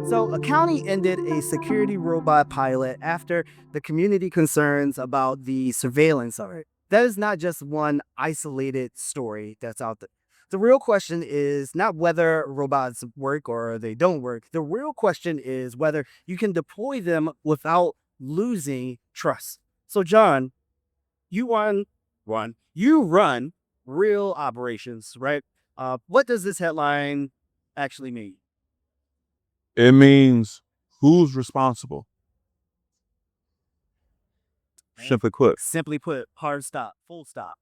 So, a county ended a security robot pilot after the community concerns about the surveillance of it. That is not just one isolated story that's out there. The real question is not whether robots work or they don't work. The real question is whether you can deploy them without losing trust. So, John, you you run real operations, right? What does this headline actually mean? It means who's responsible. Man, Simply put. simply put, hard stop, full stop.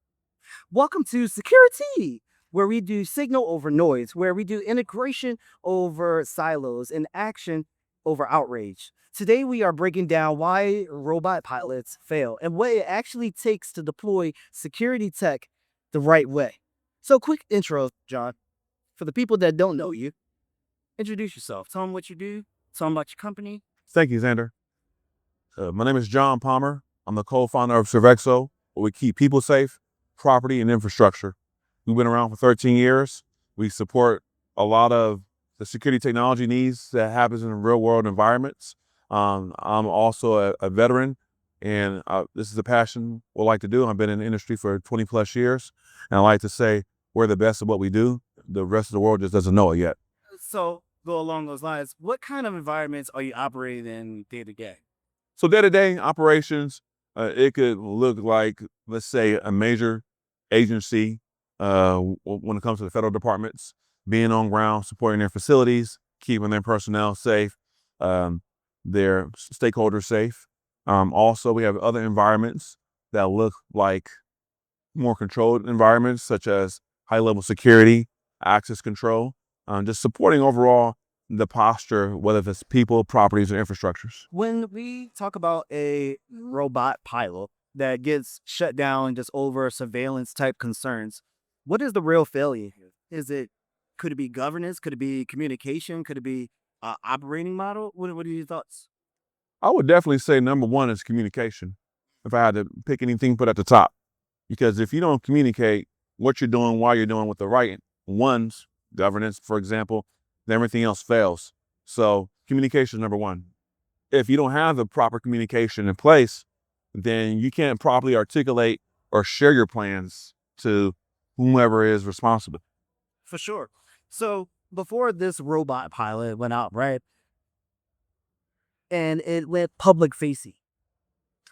Welcome to SecuriTea, where we do signal over noise, where we do integration over silos and action over outrage. Today, we are breaking down why robot pilots fail and what it actually takes to deploy security tech the right way. So, quick intro, John. For the people that don't know you, introduce yourself. Tell them what you do, tell them about your company. Thank you, Xander. My name is John Palmer. I'm the co-founder of Servexo, where we keep people safe, property, and infrastructure. We've been around for 13 years. We support a lot of the security technology needs that happens in real world environments. I'm also a veteran, and this is a passion what I like to do. I've been in the industry for 20 plus years, and I like to say we're the best at what we do. The rest of the world just doesn't know it yet. So, go along those lines. What kind of environments are you operating in day to day? So day-to-day operations, it could look like, let's say, a major agency when it comes to the federal departments, being on ground, supporting their facilities, keeping their personnel safe, um, their stakeholders safe. Also, we have other environments that look like more controlled environments, such as high-level security, access control, just supporting overall the posture, whether it's people, properties, or infrastructures. When we talk about a robot pilot that gets shut down just over surveillance type concerns, what is the real failure here? Could it be governance? Could it be communication? Could it be operating model? What are your thoughts? I would definitely say number one is communication. If I had to pick anything, put at the top, because if you don't communicate what you're doing, why you're doing with the right ones, governance, for example, then everything else fails. So communication is number one. If you don't have the proper communication in place, then you can't properly articulate or share your plans to whomever is responsible. For sure. So before this robot pilot went out, right, and it went public facing,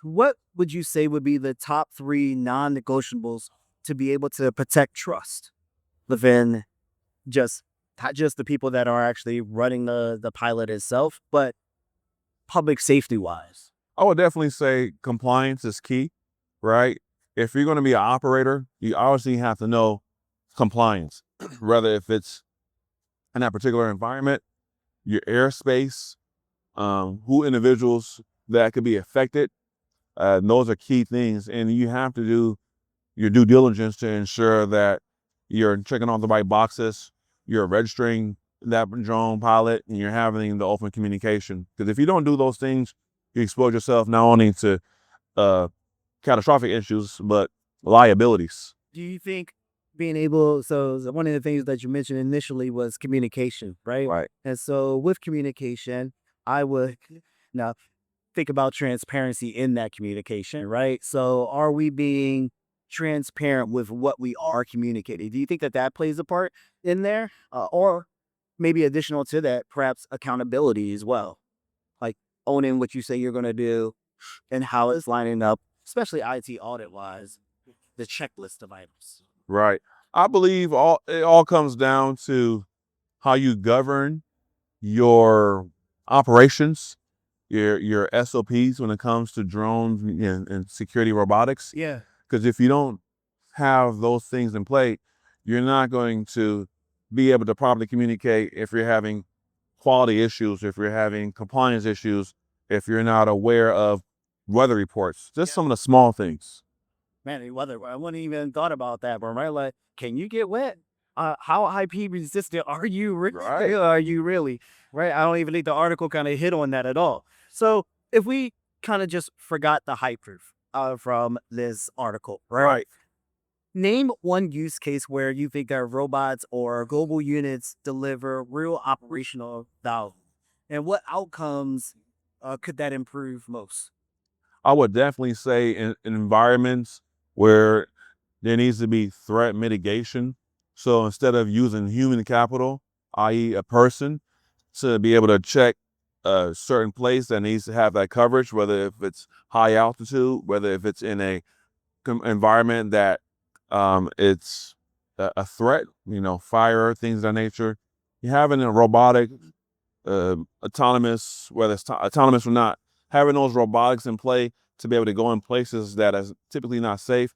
what would you say would be the top three non-negotiables to be able to protect trust within just not just the people that are actually running the pilot itself, but public safety wise? I would definitely say compliance is key, right? If you're going to be an operator, you obviously have to know compliance, whether if it's in that particular environment, your airspace, who individuals that could be affected. Those are key things. And you have to do your due diligence to ensure that you're checking off the right boxes, you're registering that drone pilot, and you're having the open communication. Because if you don't do those things, you expose yourself not only to uh, catastrophic issues, but liabilities. Do you think one of the things that you mentioned initially was communication, right? Right. And so with communication, I would now think about transparency in that communication, right? So are we being transparent with what we are communicating? Do you think that that plays a part in there? Or maybe additional to that, perhaps accountability as well, like owning what you say you're going to do and how it's lining up, especially IT audit wise, the checklist of items. Right. I believe it all comes down to how you govern your operations, your SOPs when it comes to drones and security robotics. Yeah. Because if you don't have those things in play, you're not going to be able to properly communicate if you're having quality issues, if you're having compliance issues, if you're not aware of weather reports, just some of the small things. Man, I wouldn't even thought about that, but right, like, can you get wet? How IP resistant are you? Right. Are you really? Right? I don't even think the article kind of hit on that at all. So if we kind of just forgot the hype proof from this article, right? Right. Name one use case where you think that robots or global units deliver real operational value. And what outcomes could that improve most? I would definitely say in environments where there needs to be threat mitigation. So instead of using human capital, i.e. a person, to be able to check a certain place that needs to have that coverage, whether if it's high altitude, whether if it's in a environment that it's a threat, fire, things of that nature. You having a robotic, autonomous, whether it's autonomous or not, having those robotics in play to be able to go in places that is typically not safe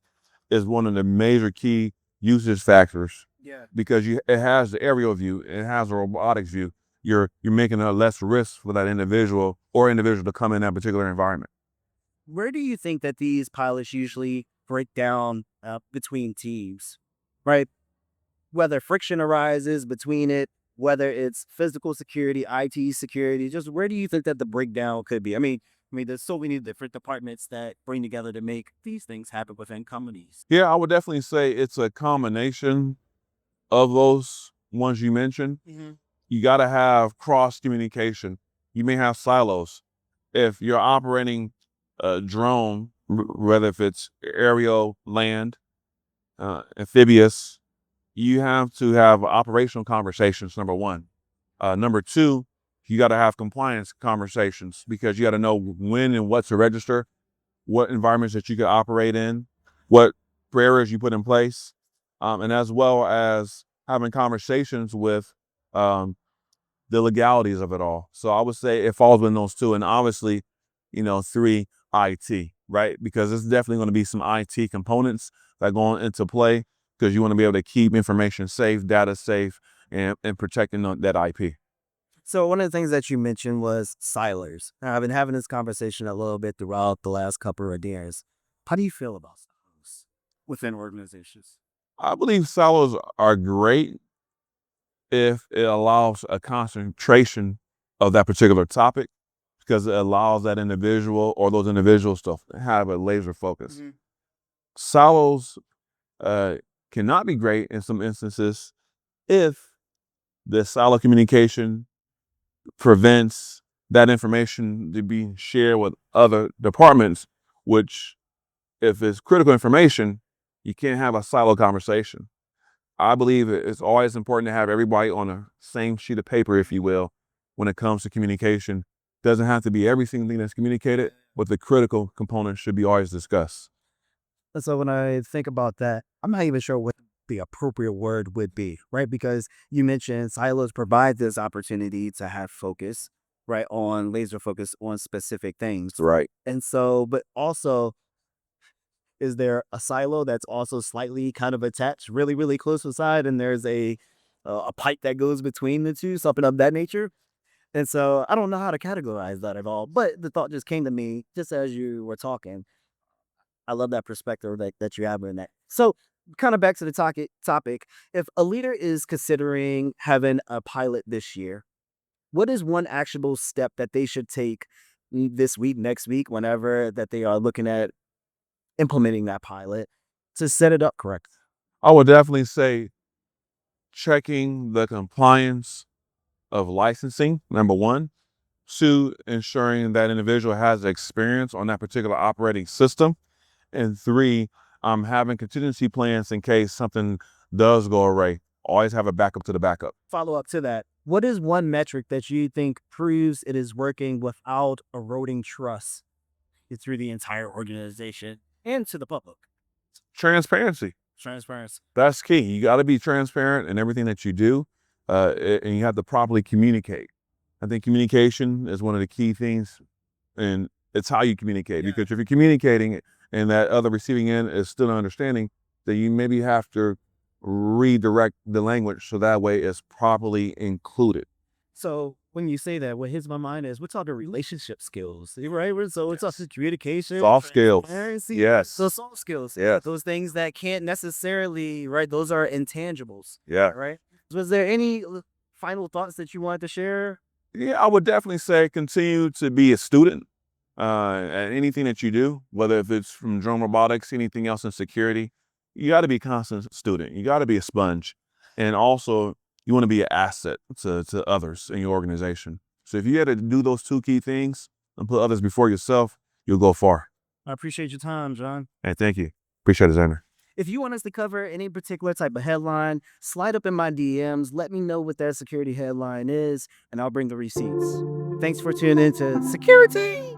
is one of the major key usage factors. Yeah. Because it has the aerial view, it has a robotics view. You're making a less risk for that individual or individual to come in that particular environment. Where do you think that these pilots usually break down between teams, right? Whether friction arises between it, whether it's physical security, IT security, just where do you think that the breakdown could be? I mean, there's so many different departments that bring together to make these things happen within companies. Yeah, I would definitely say it's a combination of those ones you mentioned. Hmm. You got to have cross communication. You may have silos. If you're operating a drone, whether if it's aerial, land, amphibious, you have to have operational conversations, number one. Number two, you got to have compliance conversations because you got to know when and what to register, what environments that you can operate in, what barriers you put in place, and as well as having conversations with um, the legalities of it all. So I would say it falls within those two, and obviously, three, IT, right? Because there's definitely going to be some IT components that go into play because you want to be able to keep information safe, data safe, and protecting that IP. So one of the things that you mentioned was silos. Now, I've been having this conversation a little bit throughout the last couple of years. How do you feel about silos within organizations? I believe silos are great if it allows a concentration of that particular topic because it allows that individual or those individuals to have a laser focus. Hmm. Silos uh, cannot be great in some instances if the silo communication prevents that information to be shared with other departments, which if it's critical information, you can't have a silo conversation. I believe it's always important to have everybody on the same sheet of paper, if you will, when it comes to communication. Doesn't have to be every single thing that's communicated, but the critical components should be always discussed. And so when I think about that, I'm not even sure what the appropriate word would be, right? Because you mentioned silos provide this opportunity to have focus, right, on laser focus on specific things. Right. And so, but also, is there a silo that's also slightly kind of attached, really, really close beside, and there's a pipe that goes between the two, something of that nature? And so I don't know how to categorize that at all. But the thought just came to me just as you were talking. I love that perspective that you have in that. So, kind of back to the topic. If a leader is considering having a pilot this year, what is one actionable step that they should take this week, next week, whenever that they are looking at implementing that pilot to set it up correct? I would definitely say checking the compliance of licensing, number one. Two, ensuring that individual has experience on that particular operating system. And three, having contingency plans in case something does go awry. Always have a backup to the backup. Follow up to that. What is one metric that you think proves it is working without eroding trust through the entire organization and to the public? Transparency. Transparency. That's key. You got to be transparent in everything that you do, and you have to properly communicate. I think communication is one of the key things, and it's how you communicate. Yeah. Because if you're communicating and that other receiving end is still understanding, then you maybe have to redirect the language so that way it's properly included. So when you say that, what hits my mind is what's all the relationship skills, right? So it's also communication, Soft skills. transparency, Yes. so soft skills, Yes. those things that can't necessarily, right? Those are intangibles, Yeah. right? Was there any final thoughts that you wanted to share? Yeah, I would definitely say continue to be a student at anything that you do, whether if it's from drone robotics, anything else in security. You got to be a constant student. You got to be a sponge. And also, you want to be an asset to others in your organization. So if you had to do those two key things and put others before yourself, you'll go far. I appreciate your time, John. Hey, thank you. Appreciate it, Xander. If you want us to cover any particular type of headline, slide up in my DMs. Let me know what that security headline is, and I'll bring the receipts. Thanks for tuning in to Security.